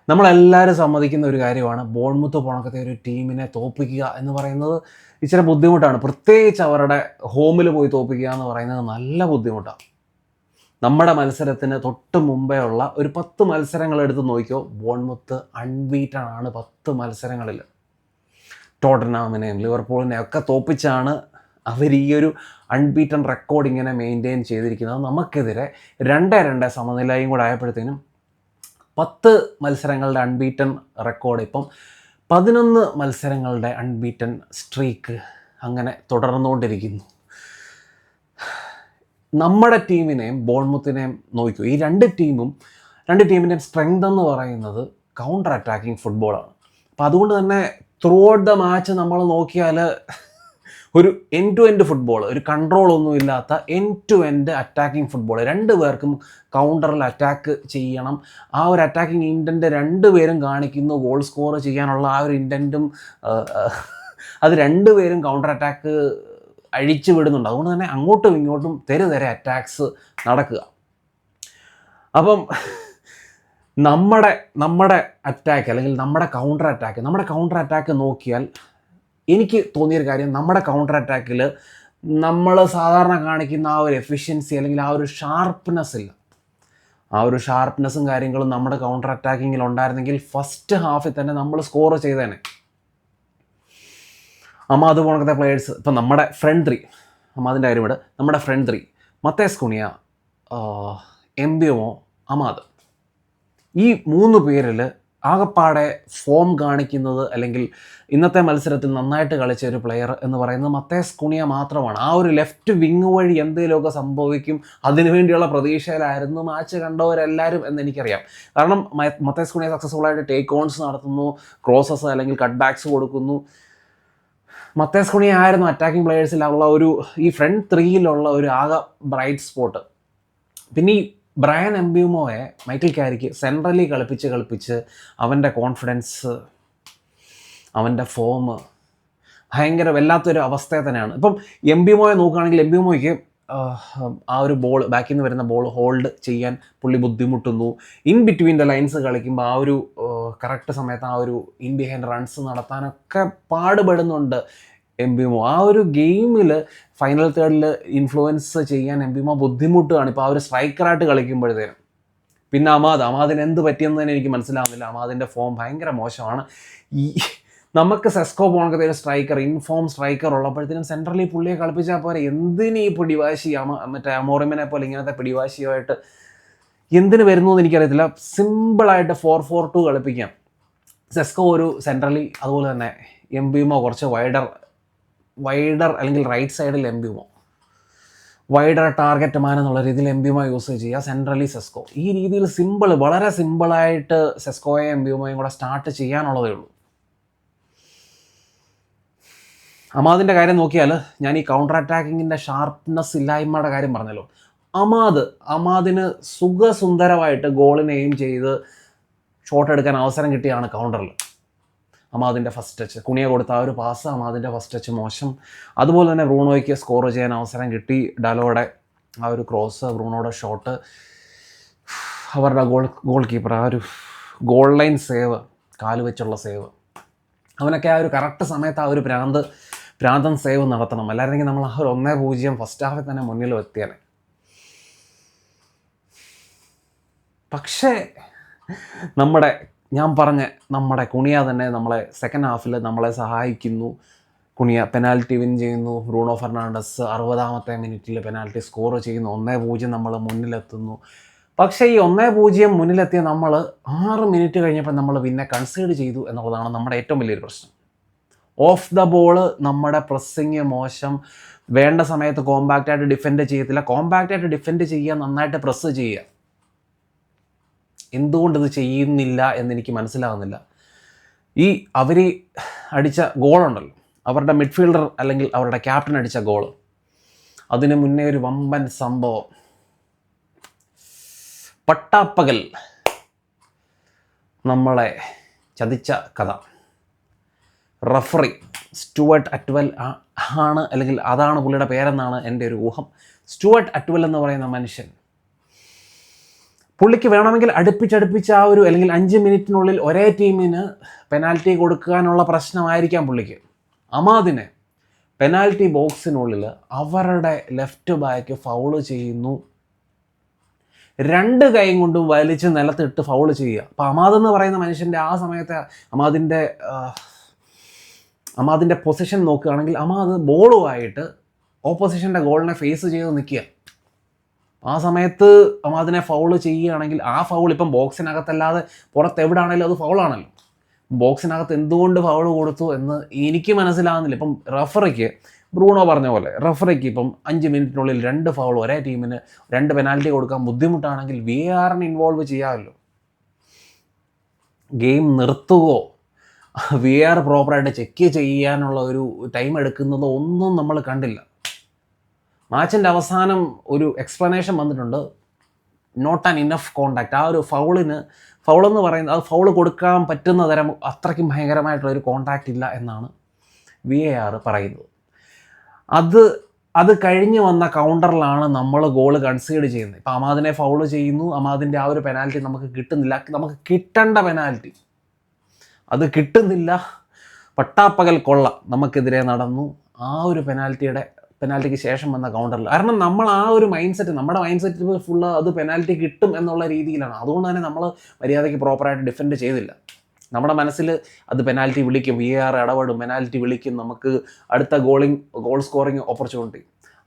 നമ്മളെല്ലാവരും സമ്മതിക്കുന്ന ഒരു കാര്യമാണ് ബോൺമുത്ത് പോണക്കത്തെ ഒരു ടീമിനെ തോൽപ്പിക്കുക എന്ന് പറയുന്നത് ഇച്ചിരി ബുദ്ധിമുട്ടാണ്. പ്രത്യേകിച്ച് അവരുടെ ഹോമിൽ പോയി തോൽപ്പിക്കുക എന്ന് പറയുന്നത് നല്ല ബുദ്ധിമുട്ടാണ്. നമ്മുടെ മത്സരത്തിന് തൊട്ട് മുമ്പേ ഉള്ള ഒരു 10 മത്സരങ്ങൾ എടുത്ത് നോക്കിയോ, ബോൺമുത്ത് അൺബീറ്റൺ ആണ് 10 മത്സരങ്ങളിൽ. ടോട്ടൻഹാമിനെയും ലിവർപൂളിനെയും ഒക്കെ തോൽപ്പിച്ചാണ് അവർ ഈ ഒരു അൺബീറ്റൺ റെക്കോർഡ് ഇങ്ങനെ മെയിൻറ്റെയിൻ ചെയ്തിരിക്കുന്നത്. നമുക്കെതിരെ 2-2 സമനിലയും കൂടെ ആയപ്പോഴത്തേനും 10 മത്സരങ്ങളുടെ അൺബീറ്റൺ റെക്കോർഡ് ഇപ്പം 11 മത്സരങ്ങളുടെ അൺബീറ്റൺ സ്ട്രീക്ക് അങ്ങനെ തുടർന്നുകൊണ്ടിരിക്കുന്നു. നമ്മുടെ ടീമിനെയും ബോൺമുത്തിനെയും നോക്കൂ. ഈ രണ്ട് ടീമിൻ്റെയും സ്ട്രെങ്ത് എന്ന് പറയുന്നത് കൗണ്ടർ അറ്റാക്കിംഗ് ഫുട്ബോളാണ്. അപ്പം അതുകൊണ്ട് തന്നെ ത്രൂ ഔട്ട് ദ മാച്ച് നമ്മൾ നോക്കിയാൽ ഒരു എൻഡ് ടു എൻഡ് ഫുട്ബോൾ, ഒരു കൺട്രോളൊന്നും ഇല്ലാത്ത end to end attacking football. രണ്ട് പേർക്കും കൗണ്ടറിൽ അറ്റാക്ക് ചെയ്യണം. ആ ഒരു അറ്റാക്കിംഗ് ഇൻറ്റൻറ്റ് രണ്ടുപേരും കാണിക്കുന്നു. ഗോൾ സ്കോർ ചെയ്യാനുള്ള ആ ഒരു ഇൻറ്റൻറ്റും അത് രണ്ടുപേരും കൗണ്ടർ അറ്റാക്ക് അഴിച്ചു വിടുന്നുണ്ട്. അതുകൊണ്ട് തന്നെ അങ്ങോട്ടും ഇങ്ങോട്ടും തെരെ അറ്റാക്സ് നടക്കുക. അപ്പം നമ്മുടെ അറ്റാക്ക് അല്ലെങ്കിൽ നമ്മുടെ കൗണ്ടർ അറ്റാക്ക് നോക്കിയാൽ എനിക്ക് തോന്നിയൊരു കാര്യം, നമ്മുടെ കൗണ്ടർ അറ്റാക്കിൽ നമ്മൾ സാധാരണ കാണിക്കുന്ന ആ ഒരു എഫിഷ്യൻസി അല്ലെങ്കിൽ ആ ഒരു ഷാർപ്പ്നെസ് ഇല്ല. ആ ഒരു ഷാർപ്പ്നെസ്സും കാര്യങ്ങളും നമ്മുടെ കൗണ്ടർ അറ്റാക്കിങ്ങിൽ ഉണ്ടായിരുന്നെങ്കിൽ ഫസ്റ്റ് ഹാഫിൽ തന്നെ നമ്മൾ സ്കോർ ചെയ്തേനെ. അമാദ് പോണക്കത്തെ പ്ലെയേഴ്സ്, ഇപ്പം നമ്മുടെ ഫ്രണ്ട് ത്രീ, അമാദിൻ്റെ കാര്യം ഇവിടെ, നമ്മുടെ ഫ്രണ്ട് ത്രീ മത്തേസ് കുണിയ, എംബിയമോ, അമാദ്, ഈ 3 പേരിൽ ആകപ്പാടെ ഫോം കാണിക്കുന്നത് അല്ലെങ്കിൽ ഇന്നത്തെ മത്സരത്തിൽ നന്നായിട്ട് കളിച്ച ഒരു പ്ലെയർ എന്ന് പറയുന്നത് മത്തേസ് കുണിയ മാത്രമാണ്. ആ ഒരു ലെഫ്റ്റ് വിങ് വഴി എന്തെങ്കിലുമൊക്കെ സംഭവിക്കും, അതിനുവേണ്ടിയുള്ള പ്രതീക്ഷയിലായിരുന്നു മാച്ച് കണ്ടവരെല്ലാവരും എന്ന് എനിക്കറിയാം. കാരണം മത്തേസ് കുണിയ സക്സസ്ഫുള്ളായിട്ട് ടേക്ക് ഓൺസ് നടത്തുന്നു, ക്രോസസ് അല്ലെങ്കിൽ കട്ട് ബാക്സ് കൊടുക്കുന്നു. മത്തേസ് കുണിയ ആയിരുന്നു അറ്റാക്കിംഗ് പ്ലെയേഴ്സിലുള്ള ഒരു ഈ ഫ്രണ്ട് ത്രീയിലുള്ള ഒരു ആകെ ബ്രൈറ്റ് സ്പോട്ട്. പിന്നെ ഈ ബ്രയൻ എംബ്യൂമോയെ മൈക്കിൾ കാരിക്ക് സെൻട്രലി കളിപ്പിച്ച് അവൻ്റെ കോൺഫിഡൻസ്, അവൻ്റെ ഫോം ഭയങ്കര വല്ലാത്തൊരു അവസ്ഥ തന്നെയാണ്. ഇപ്പം എംബ്യൂമോയെ നോക്കുകയാണെങ്കിൽ എംബ്യൂമോയ്ക്ക് ആ ഒരു ബോൾ, ബാക്കിൽ നിന്ന് വരുന്ന ബോൾ ഹോൾഡ് ചെയ്യാൻ പുള്ളി ബുദ്ധിമുട്ടുന്നു. ഇൻ ബിറ്റ്വീൻ ദ ലൈൻസ് കളിക്കുമ്പോൾ ആ ഒരു കറക്റ്റ് സമയത്ത് ആ ഒരു ഇൻ ബിഹൈൻഡ് റൺസ് നടത്താനൊക്കെ പാടുപെടുന്നുണ്ട് എംബ്യൂമോ. ആ ഒരു ഗെയിമിൽ ഫൈനൽ തേർഡിൽ ഇൻഫ്ലുവൻസ് ചെയ്യാൻ എംബ്യൂമോ ബുദ്ധിമുട്ടാണ് ഇപ്പോൾ ആ ഒരു സ്ട്രൈക്കറായിട്ട് കളിക്കുമ്പോഴത്തേനും. പിന്നെ അമാദിന് എന്ത് പറ്റിയെന്ന് തന്നെ എനിക്ക് മനസ്സിലാവുന്നില്ല. അമാദിൻ്റെ ഫോം ഭയങ്കര മോശമാണ്. ഈ നമുക്ക് സെസ്കോ പോണക്കത്തെ ഒരു സ്ട്രൈക്കർ, ഇൻഫോം സ്ട്രൈക്കർ ഉള്ളപ്പോഴത്തേനും സെൻട്രലി പുള്ളിയെ കളിപ്പിച്ചാൽ പോരെ. എന്തിന് ഈ പിടിവാശി, മറ്റേ അമോറിമിനെ പോലെ ഇങ്ങനത്തെ പിടിവാശിയുമായിട്ട് എന്തിന് വരുന്നു എന്ന് എനിക്കറിയത്തില്ല. സിമ്പിളായിട്ട് 4-4-2 കളിപ്പിക്കാം സെസ്കോ ഒരു സെൻട്രലി. അതുപോലെ തന്നെ എംബ്യൂമോ കുറച്ച് വൈഡർ അല്ലെങ്കിൽ റൈറ്റ് സൈഡിൽ എംബ്യൂമോ, വൈഡർ ടാർഗറ്റ് മാൻ എന്നുള്ള രീതിയിൽ എംബ്യൂമോ യൂസ് ചെയ്യുക, സെൻട്രലി സെസ്കോ. ഈ രീതിയിൽ വളരെ സിമ്പിളായിട്ട് സെസ്കോയും എംബ്യൂമോയും കൂടെ സ്റ്റാർട്ട് ചെയ്യാനുള്ളതേ ഉള്ളൂ. അമാദിൻ്റെ കാര്യം നോക്കിയാൽ, ഞാൻ ഈ കൗണ്ടർ അറ്റാക്കിങ്ങിൻ്റെ ഷാർപ്പ്നെസ് ഇല്ലായ്മയുടെ കാര്യം പറഞ്ഞല്ലോ. അമാദിന് സുഖസുന്ദരമായിട്ട് ഗോളിനെ എയിം ചെയ്ത് ഷോട്ട് എടുക്കാൻ അവസരം കിട്ടിയാണ് കൗണ്ടറിൽ. അമാദിൻ്റെ ഫസ്റ്റ് ടച്ച്, കുണിയ കൊടുത്ത ആ ഒരു പാസ്, അമാദിൻ്റെ ഫസ്റ്റ് ടച്ച് മോശം. അതുപോലെ തന്നെ ബ്രൂണോയ്ക്ക് സ്കോർ ചെയ്യാൻ അവസരം കിട്ടി. ഡലോയുടെ ആ ഒരു ക്രോസ്, ബ്രൂണോയുടെ ഷോട്ട്, അവരുടെ ഗോൾ കീപ്പർ ആ ഒരു ഗോൾ ലൈൻ സേവ്, കാല് വെച്ചുള്ള സേവ്, അവനൊക്കെ ആ ഒരു കറക്റ്റ് സമയത്ത് ആ ഒരു ഭ്രാന്തൻ സേവ് നടത്തണം. അല്ലായിരുന്നെങ്കിൽ നമ്മൾ ആ ഒരു 1-0 ഫസ്റ്റ് ഹാഫിൽ തന്നെ മുന്നിൽ എത്തിയാണ്. പക്ഷേ നമ്മുടെ കുണിയ തന്നെ നമ്മളെ സെക്കൻഡ് ഹാഫിൽ നമ്മളെ സഹായിക്കുന്നു. കുണിയ പെനാൽറ്റി വിൻ ചെയ്യുന്നു. ബ്രൂണോ ഫെർണാണ്ടസ് 60ാമത്തെ മിനിറ്റിൽ പെനാൽറ്റി സ്കോർ ചെയ്യുന്നു. 1-0 നമ്മൾ മുന്നിലെത്തുന്നു. പക്ഷേ ഈ 1-0 മുന്നിലെത്തിയ നമ്മൾ 6 മിനിറ്റ് കഴിഞ്ഞപ്പോൾ നമ്മൾ പിന്നെ കൺസീഡ് ചെയ്തു എന്നുള്ളതാണ് നമ്മുടെ ഏറ്റവും വലിയൊരു പ്രശ്നം. ഓഫ് ദ ബോൾ നമ്മുടെ പ്രസ്സിങ് മോശം, വേണ്ട സമയത്ത് കോമ്പാക്റ്റായിട്ട് ഡിഫെൻഡ് ചെയ്യത്തില്ല. കോമ്പാക്റ്റായിട്ട് ഡിഫെൻഡ് ചെയ്യുക, നന്നായിട്ട് പ്രസ് ചെയ്യുക. എന്തുകൊണ്ടിത് ചെയ്യുന്നില്ല എന്നെനിക്ക് മനസ്സിലാകുന്നില്ല. ഈ അവർ അടിച്ച ഗോളുണ്ടല്ലോ, അവരുടെ മിഡ്ഫീൽഡർ അല്ലെങ്കിൽ അവരുടെ ക്യാപ്റ്റൻ അടിച്ച ഗോൾ, അതിന് മുന്നേ ഒരു വമ്പൻ സംഭവം, പട്ടാപ്പകൽ നമ്മളെ ചതിച്ച കഥ. റഫറി സ്റ്റുവർട്ട് അറ്റ്വെൽ ആണ്, അല്ലെങ്കിൽ അതാണ് പുള്ളിയുടെ പേരെന്നാണ് എൻ്റെ ഒരു ഊഹം. സ്റ്റുവർട്ട് അറ്റ്വെൽ എന്ന് പറയുന്ന മനുഷ്യൻ പുള്ളിക്ക് വേണമെങ്കിൽ അടുപ്പിച്ചടുപ്പിച്ച് ആ ഒരു അല്ലെങ്കിൽ 5 മിനിറ്റിനുള്ളിൽ ഒരേ ടീമിന് പെനാൽറ്റി കൊടുക്കാനുള്ള പ്രശ്നമായിരിക്കാം പുള്ളിക്ക്. അമാദിനെ പെനാൽറ്റി ബോക്സിനുള്ളിൽ അവരുടെ ലെഫ്റ്റ് ബാക്ക് ഫൗള് ചെയ്യുന്നു, 2 കൈ കൊണ്ടും വലിച്ച് നിലത്തിട്ട് ഫൗള് ചെയ്യുക. അപ്പം അമാദെന്ന് പറയുന്ന മനുഷ്യൻ്റെ ആ സമയത്തെ അമാദിൻ്റെ പൊസിഷൻ നോക്കുകയാണെങ്കിൽ അമാദ് ബോളുമായിട്ട് ഓപ്പോസിഷൻ്റെ ഗോളിനെ ഫേസ് ചെയ്ത് നിൽക്കുക. ആ സമയത്ത് അമാദിനെ ഫൗള് ചെയ്യുകയാണെങ്കിൽ ആ ഫൗൾ ഇപ്പം ബോക്സിനകത്തല്ലാതെ പുറത്ത് എവിടെയാണെങ്കിലും അത് ഫൗളാണല്ലോ. ബോക്സിനകത്ത് എന്തുകൊണ്ട് ഫൗൾ കൊടുത്തു എന്ന് എനിക്ക് മനസ്സിലാകുന്നില്ല. ഇപ്പം റഫറിക്ക് ബ്രൂണോ പറഞ്ഞ പോലെ റഫറിക്ക് ഇപ്പം 5 മിനിറ്റിനുള്ളിൽ 2 ഫൗൾ ഒരേ ടീമിന് 2 പെനാൽറ്റി കൊടുക്കാൻ ബുദ്ധിമുട്ടാണെങ്കിൽ VARനെ ഇൻവോൾവ് ചെയ്യാമല്ലോ. ഗെയിം നിർത്തുകയോ VAR പ്രോപ്പറായിട്ട് ചെക്ക് ചെയ്യാനുള്ള ഒരു ടൈം എടുക്കുന്നതോ ഒന്നും നമ്മൾ കണ്ടില്ല. മാച്ചിൻ്റെ അവസാനം ഒരു എക്സ്പ്ലനേഷൻ വന്നിട്ടുണ്ട്, നോട്ട് ആൻ ഇനഫ് കോണ്ടാക്ട്. ആ ഒരു ഫൗളെന്ന് പറയുന്നത് അത് ഫൗള് കൊടുക്കാൻ പറ്റുന്ന തരം അത്രയ്ക്കും ഭയങ്കരമായിട്ടുള്ളൊരു കോണ്ടാക്റ്റ് ഇല്ല എന്നാണ് VAR പറയുന്നത്. അത് കഴിഞ്ഞ് വന്ന കൗണ്ടറിലാണ് നമ്മൾ ഗോള് കൺസീഡ് ചെയ്യുന്നത്. ഇപ്പം അമാദിനെ ഫൗള് ചെയ്യുന്നു, അമാദിൻ്റെ ആ ഒരു പെനാൽറ്റി നമുക്ക് കിട്ടുന്നില്ല. നമുക്ക് കിട്ടേണ്ട പെനാൽറ്റി അത് കിട്ടുന്നില്ല. പട്ടാപ്പകൽ കൊള്ള നമുക്കെതിരെ നടന്നു ആ ഒരു പെനാൽറ്റിക്ക് ശേഷം വന്ന കൗണ്ടറിൽ. കാരണം നമ്മൾ ആ ഒരു നമ്മുടെ മൈൻഡ് സെറ്റ് ഫുള്ള് അത് പെനാൽറ്റി കിട്ടും എന്നുള്ള രീതിയിലാണ്. അതുകൊണ്ട് തന്നെ നമ്മൾ മര്യാദയ്ക്ക് പ്രോപ്പറായിട്ട് ഡിഫെൻഡ് ചെയ്തില്ല. നമ്മുടെ മനസ്സിൽ അത് പെനാൽറ്റി വിളിക്കും, VAR ഇടപെടും, പെനാൽറ്റി വിളിക്കും, നമുക്ക് അടുത്ത ഗോൾ സ്കോറിങ് ഓപ്പർച്യൂണിറ്റി.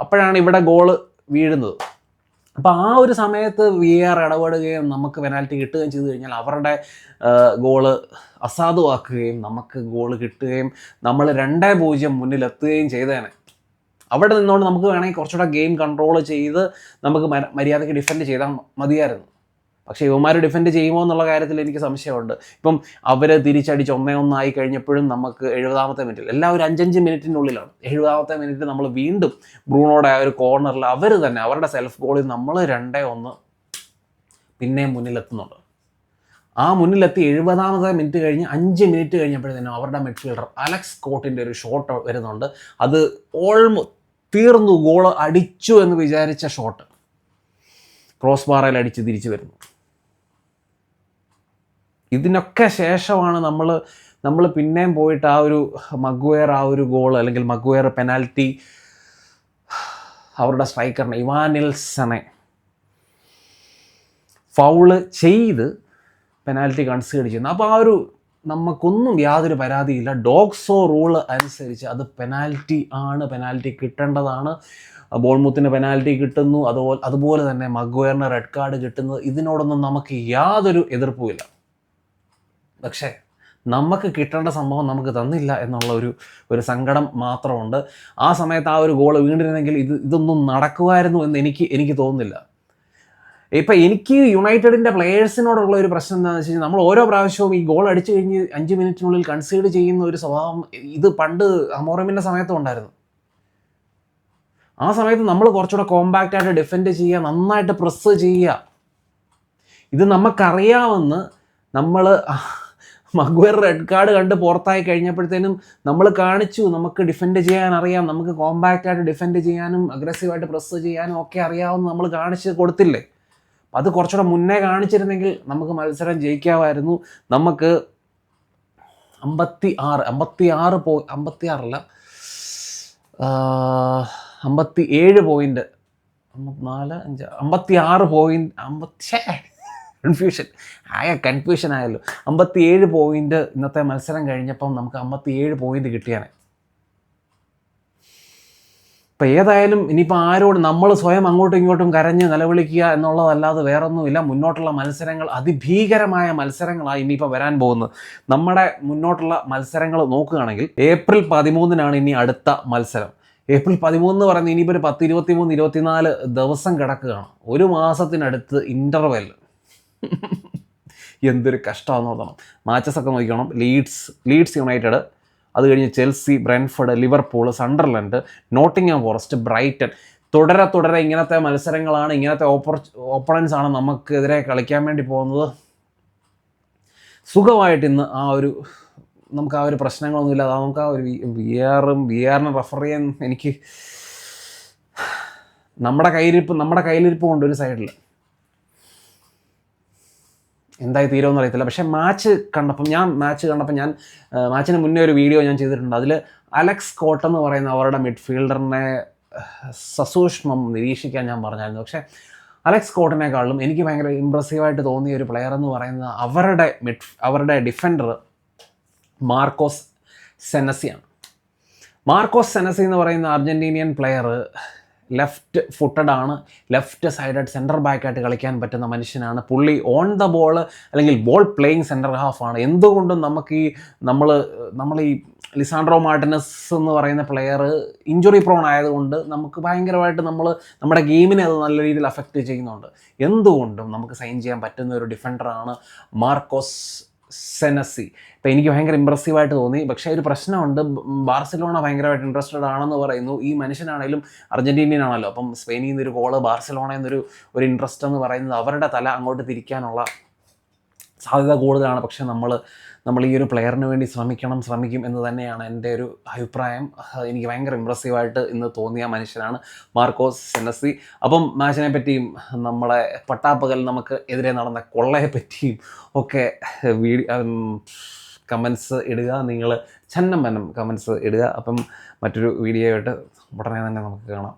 അപ്പോഴാണ് ഇവിടെ ഗോള് വീഴുന്നത്. അപ്പോൾ ആ ഒരു സമയത്ത് VAR ഇടപെടുകയും നമുക്ക് പെനാൽറ്റി കിട്ടുകയും ചെയ്തു കഴിഞ്ഞാൽ അവരുടെ ഗോള് അസാധുവാക്കുകയും നമുക്ക് ഗോള് കിട്ടുകയും നമ്മൾ 2-0 മുന്നിലെത്തുകയും ചെയ്തേനെ. അവിടെ നിന്നുകൊണ്ട് നമുക്ക് വേണമെങ്കിൽ കുറച്ചുകൂടെ ഗെയിം കൺട്രോൾ ചെയ്ത് നമുക്ക് മര്യാദയ്ക്ക് ഡിഫെൻഡ് ചെയ്താൽ മതിയായിരുന്നു. പക്ഷേ ഇവന്മാർ ഡിഫെൻഡ് ചെയ്യുമോ എന്നുള്ള കാര്യത്തിൽ എനിക്ക് സംശയമുണ്ട്. ഇപ്പം അവർ തിരിച്ചടിച്ച് 1-1 കഴിഞ്ഞപ്പോഴും നമുക്ക് 70-ാമത്തെ മിനിറ്റിൽ എല്ലാവരും 5-5 മിനിറ്റിനുള്ളിലാണ്. 70-ാമത്തെ മിനിറ്റ് നമ്മൾ വീണ്ടും ബ്രൂണോയുടെ ആ ഒരു കോർണറിൽ അവർ തന്നെ അവരുടെ സെൽഫ് ഗോളിൽ നമ്മൾ 2-1 പിന്നെയും മുന്നിലെത്തുന്നുണ്ട്. ആ മുന്നിലെത്തി 70-ാമത്തെ മിനിറ്റ് കഴിഞ്ഞ് 5 മിനിറ്റ് കഴിഞ്ഞപ്പോഴത്തേനും അവരുടെ മിഡ്ഫീൽഡർ അലക്സ് സ്കോട്ടിൻ്റെ ഒരു ഷോട്ട് വരുന്നുണ്ട്. അത് തീർന്നു, ഗോള് അടിച്ചു എന്ന് വിചാരിച്ച ഷോട്ട് ക്രോസ് ബാറിൽ അടിച്ച് തിരിച്ചു വരുന്നു. ഇതിനൊക്കെ ശേഷമാണ് നമ്മൾ പിന്നെയും പോയിട്ട് ആ ഒരു മഗ്വയർ ആ ഒരു ഗോൾ അല്ലെങ്കിൽ മഗ്വയർ പെനാൽറ്റി അവരുടെ സ്ട്രൈക്കറിനെ ഇവാനിൽസനെ ഫൗള് ചെയ്ത് പെനാൽറ്റി കൺസീഡ് ചെയ്യുന്നു. അപ്പോൾ ആ ഒരു നമുക്കൊന്നും യാതൊരു പരാതിയില്ല. ഡോഗ്സോ റൂള് അനുസരിച്ച് അത് പെനാൽറ്റി ആണ്, പെനാൽറ്റി കിട്ടേണ്ടതാണ്. ബോൾമുത്തിന് പെനാൽറ്റി കിട്ടുന്നു, അതുപോലെ തന്നെ മഗ്വയറിന് റെഡ് കാർഡ് കിട്ടുന്നത്, ഇതിനോടൊന്നും നമുക്ക് യാതൊരു എതിർപ്പുമില്ല. പക്ഷേ നമുക്ക് കിട്ടേണ്ട സംഭവം നമുക്ക് തന്നില്ല എന്നുള്ള ഒരു സങ്കടം മാത്രമുണ്ട്. ആ സമയത്ത് ആ ഒരു ഗോൾ വീണ്ടിരുന്നെങ്കിൽ ഇതൊന്നും നടക്കുമായിരുന്നു എന്ന് എനിക്ക് തോന്നുന്നില്ല. ഇപ്പം എനിക്ക് യുണൈറ്റഡിൻ്റെ പ്ലെയേഴ്സിനോടുള്ള ഒരു പ്രശ്നം എന്താണെന്ന് വെച്ച് കഴിഞ്ഞാൽ നമ്മൾ ഓരോ പ്രാവശ്യവും ഈ ഗോൾ അടിച്ചു കഴിഞ്ഞ് 5 മിനിറ്റിനുള്ളിൽ കൺസീഡ് ചെയ്യുന്ന ഒരു സ്വഭാവം ഇത് പണ്ട് അമോറമിൻ്റെ സമയത്തും ഉണ്ടായിരുന്നു. ആ സമയത്ത് നമ്മൾ കുറച്ചുകൂടെ കോമ്പാക്റ്റായിട്ട് ഡിഫെൻഡ് ചെയ്യുക, നന്നായിട്ട് പ്രസ് ചെയ്യുക. ഇത് നമുക്കറിയാമെന്ന് നമ്മൾ മഗ്വയർ റെഡ് കാർഡ് കണ്ട് പുറത്തായി കഴിഞ്ഞപ്പോഴത്തേനും നമ്മൾ കാണിച്ചു, നമുക്ക് ഡിഫെൻഡ് ചെയ്യാൻ അറിയാം, നമുക്ക് കോമ്പാക്റ്റായിട്ട് ഡിഫെൻഡ് ചെയ്യാനും അഗ്രസീവായിട്ട് പ്രസ് ചെയ്യാനും ഒക്കെ അറിയാമെന്ന് നമ്മൾ കാണിച്ച് കൊടുത്തില്ലേ. അത് കുറച്ചുകൂടെ മുന്നേ കാണിച്ചിരുന്നെങ്കിൽ നമുക്ക് മത്സരം ജയിക്കാമായിരുന്നു. നമുക്ക് 57 പോയിന്റ് 56 പോയിന്റ് കൺഫ്യൂഷൻ ആയല്ലോ. 57 പോയിന്റ് ഇന്നത്തെ മത്സരം കഴിഞ്ഞപ്പം നമുക്ക് 57 പോയിന്റ് കിട്ടിയാണ്. ഇപ്പം ഏതായാലും ഇനിയിപ്പോൾ ആരോട് നമ്മൾ സ്വയം അങ്ങോട്ടും ഇങ്ങോട്ടും കരഞ്ഞ് നിലവിളിക്കുക എന്നുള്ളതല്ലാതെ വേറൊന്നുമില്ല. മുന്നോട്ടുള്ള മത്സരങ്ങൾ അതിഭീകരമായ മത്സരങ്ങളാണ് ഇനിയിപ്പോൾ വരാൻ പോകുന്നത്. നമ്മുടെ മുന്നോട്ടുള്ള മത്സരങ്ങൾ നോക്കുകയാണെങ്കിൽ ഏപ്രിൽ 13 ഇനി അടുത്ത മത്സരം. ഏപ്രിൽ 13 എന്ന് പറയുന്നത് ഇനിയിപ്പോൾ ഒരു 10, 23, 24 ദിവസം കിടക്കുകയാണ്. ഒരു മാസത്തിനടുത്ത് ഇൻ്റർവെൽ. എന്തൊരു കഷ്ടമാണെന്ന് നോക്കണം. മാച്ചസൊക്കെ നോക്കണം. ലീഡ്സ് യുണൈറ്റഡ്, അത് കഴിഞ്ഞ് Chelsea, Brentford, Liverpool, Sunderland, Nottingham Forest, Brighton. തുടരെ ഇങ്ങനത്തെ മത്സരങ്ങളാണ്, ഇങ്ങനത്തെ ഓപ്പണൻസ് ആണ് നമുക്കെതിരെ കളിക്കാൻ വേണ്ടി പോകുന്നത്. സുഖമായിട്ട് ഇന്ന് നമുക്ക് ആ ഒരു പ്രശ്നങ്ങളൊന്നുമില്ല. നമുക്ക് ആ ഒരു VARനെ റെഫർ ചെയ്യാൻ എനിക്ക് നമ്മുടെ കയ്യിലിരിപ്പ് കൊണ്ട് ഒരു സൈഡിൽ എന്തായി തീരുമെന്ന് അറിയത്തില്ല. പക്ഷേ മാച്ച് കണ്ടപ്പം ഞാൻ മാച്ചിന് മുന്നേ ഒരു വീഡിയോ ഞാൻ ചെയ്തിട്ടുണ്ട്. അതിൽ അലക്സ് കോട്ട് എന്ന് പറയുന്ന അവരുടെ മിഡ്ഫീൽഡറിനെ സസൂക്ഷ്മം നിരീക്ഷിക്കാൻ ഞാൻ പറഞ്ഞായിരുന്നു. പക്ഷേ അലക്സ് കോട്ടിനേക്കാളും എനിക്ക് ഭയങ്കര ഇമ്പ്രസീവായിട്ട് തോന്നിയ ഒരു പ്ലെയർ എന്ന് പറയുന്നത് അവരുടെ ഡിഫൻഡർ മാർക്കോസ് സെനസിയാണ്. മാർക്കോസ് സെനസി എന്ന് പറയുന്ന അർജൻറ്റീനിയൻ പ്ലെയർ ലെഫ്റ്റ് ഫുട്ടഡ് ആണ്, ലെഫ്റ്റ് സൈഡഡ് സെൻറ്റർ ബാക്കായിട്ട് കളിക്കാൻ പറ്റുന്ന മനുഷ്യനാണ്. പുള്ളി ഓൺ ദ ബോൾ അല്ലെങ്കിൽ ബോൾ പ്ലേയിങ് സെൻറ്റർ ഹാഫാണ്. എന്തുകൊണ്ടും നമുക്ക് നമ്മൾ ഈ ലിസാൻഡ്രോ മാർട്ടിനസ് എന്ന് പറയുന്ന പ്ലെയർ ഇഞ്ചുറി പ്രോൺ ആയതുകൊണ്ട് നമുക്ക് ഭയങ്കരമായിട്ട് നമ്മുടെ ഗെയിമിനെ അത് നല്ല രീതിയിൽ അഫക്റ്റ് ചെയ്യുന്നുണ്ട്. എന്തുകൊണ്ടും നമുക്ക് സൈൻ ചെയ്യാൻ പറ്റുന്ന ഒരു ഡിഫൻഡറാണ് മാർക്കോസ് സെനസി. ഇപ്പം എനിക്ക് ഭയങ്കര ഇമ്പ്രസീവായിട്ട് തോന്നി. പക്ഷേ ഒരു പ്രശ്നമുണ്ട്, ബാർസലോണ ഭയങ്കരമായിട്ട് ഇൻട്രസ്റ്റഡ് ആണെന്ന് പറയുന്നു. ഈ മനുഷ്യനാണെങ്കിലും അർജൻറ്റീനിയൻ ആണല്ലോ, അപ്പം സ്പെയിനിൽ നിന്നൊരു ഗോള് ബാർസലോണയിൽ നിന്നൊരു ഇൻട്രസ്റ്റ് എന്ന് പറയുന്നത് അവരുടെ തല അങ്ങോട്ട് തിരിക്കാനുള്ള സാധ്യത കൂടുതലാണ്. പക്ഷേ നമ്മൾ ഈ ഒരു പ്ലെയറിന് വേണ്ടി ശ്രമിക്കും എന്ന് തന്നെയാണ് എൻ്റെ ഒരു അഭിപ്രായം. എനിക്ക് ഭയങ്കര ഇമ്പ്രസീവായിട്ട് ഇന്ന് തോന്നിയ മനുഷ്യനാണ് മാർക്കോസ് സെനസി. അപ്പം മാച്ചിനെ പറ്റിയും നമ്മളെ പട്ടാപ്പകൽ നമുക്ക് എതിരെ നടന്ന കൊള്ളയെ പറ്റിയും ഒക്കെ കമൻസ് ഇടുക. നിങ്ങൾ ചന്നം കമൻസ് ഇടുക. അപ്പം മറ്റൊരു വീഡിയോ ആയിട്ട് ഉടനെ തന്നെ നമുക്ക് കാണാം.